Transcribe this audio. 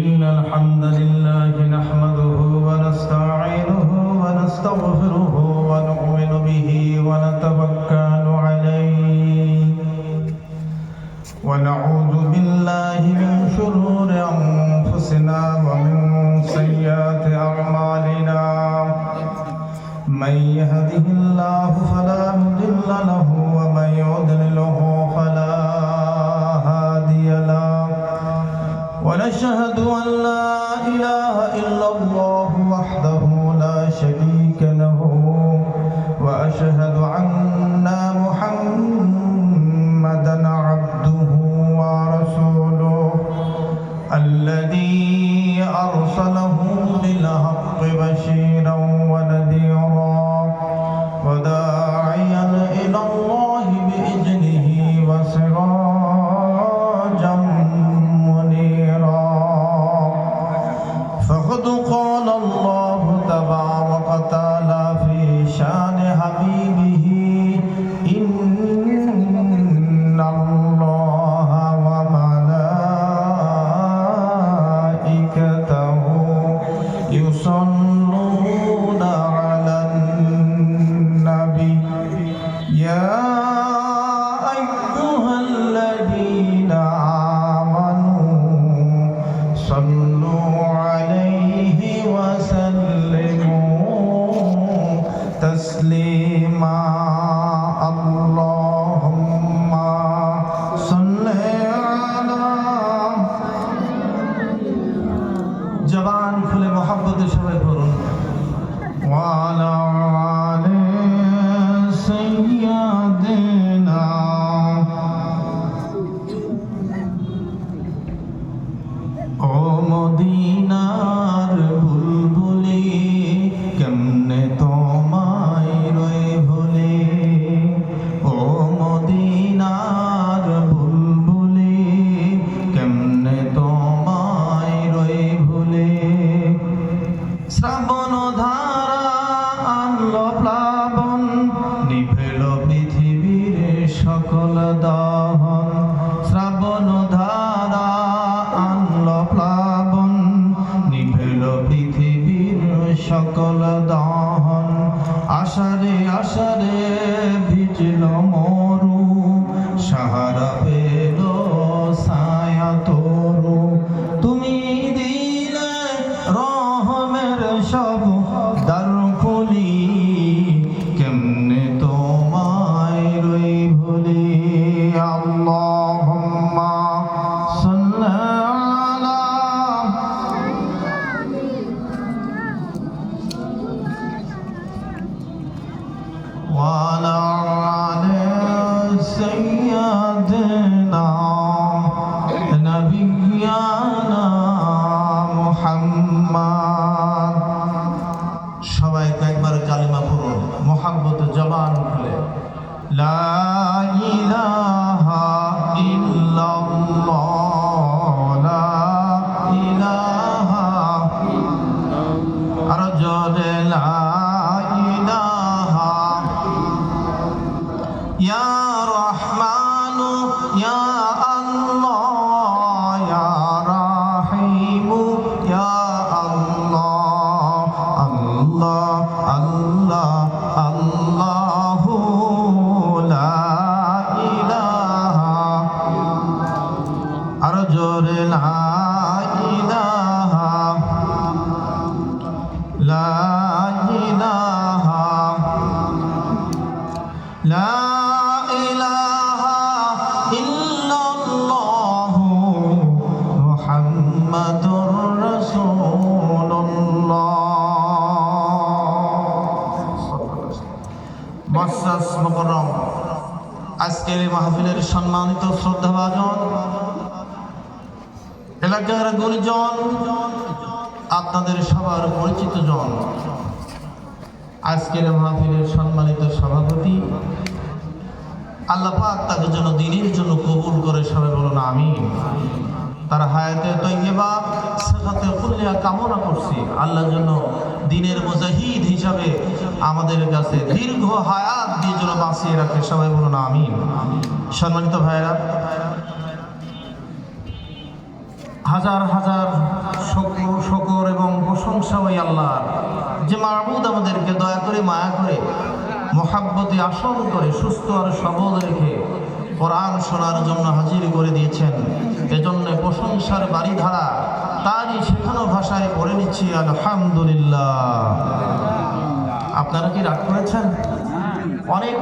إن الحمد لله نحمده ونستعينه ونستغفره ونؤمن به ونتوكل عليه ونعوذ بالله من شرور أنفسنا ومن سيئات أعمالنا من يهده الله فلا مضل له ومن يضلله فلا هادي له ونشهد أن لا إله إلا الله وحده لا شريك له وأشهد أن محمدا عبده ورسوله الذي أرسله بالحق بشيرا ونذيرا وداعيا إلى الله بإذنه وسراجا منيرا فقد قال الله تبارك وتعالى في شان حبيبه إن الله وملائكته يصلون على النبي يا أيها الذين آمنوا صلوا عليه وسلموا تسليما اللهم صل على জবান খুলে মহব্বতে সবাই পড়ুন ওয়ালা আলি সাইয়্যিদিনা ও মদিনার বুলবুলি কেমনে তোমায় রয়ে ভুলে ও মদিনার বুলবুলি কেমনে তোমায় রয়ে ভুলে শ্রাবণ ধারা আনলো প্লাবন নিভেল পৃথিবীর সকল দহন শ্রাবণ ধারা আনলো প্লাবন নিভেল পৃথিবীর সকল দহন আষাঢ়ে আষাঢ়ে ভিজল মরু সাহারা পেল ছায়া তরু তুমি দিলে রহমের সব দ্বার খুলি কেমনে তোমায় রই ভুলি আল্লাহুম্মা সাল্লি আলা ওয়ালা আলি সাইয়্যিদিনা নবিয়ানা মুহাম্মদ সবাই একবার কালিমা পড়ুন মুহাব্বত জবান খুলে লা ইলাহা ইল্লাল্লাহ লা ইলাহা আর জোরে লা ইলাহা ইয়া রহমানু ইয়া আল্লাহ ইয়া রাহিমু ইয়া আল্লাহ আল্লাহ আল্লাহ আল্লাহু লা ইলাহা আর জোরে লা ইলাহা লা ইলাহা লা ইলাহা ইল্লাল্লাহু মুহাম্মাদুর রাসূলুল্লাহ মুআজ্জাজ মুকাররম আজকের এই মাহফিলের সম্মানিত শ্রদ্ধাভাজন এলাকার গুণীজন আপনাদের সবার পরিচিত জন আজকের মাহফিলের সম্মানিত সভাপতি আল্লাহ পাক তাকে যেন দিনের জন্য কবুল করে সবাই বলুন আমিন তার হায়াতে তৈয়বা সেখাতে কুল্লিয়া কামনা করছি আল্লাহ যেন দিনের মুজাহিদ হিসাবে আমাদের কাছে দীর্ঘ হায়াত দিয়ে যেন বাঁচিয়ে রাখে সবাই বলুন আমিন সম্মানিত ভাইরা হাজার হাজার ওই আল্লাহ যে মাহবুদ আমাদেরকে দয়া করে মায়া করে মহাব্বতে আসন করে সুস্থ আর সবল রেখে কোরআন শোনার জন্য হাজির করে দিয়েছেন। এজন্য প্রশংসার বাড়িধারা তারই শেখানো ভাষায় পড়ে নিচ্ছি আলহামদুলিল্লাহ। আপনারা কি রাগ করেছেন? অনেক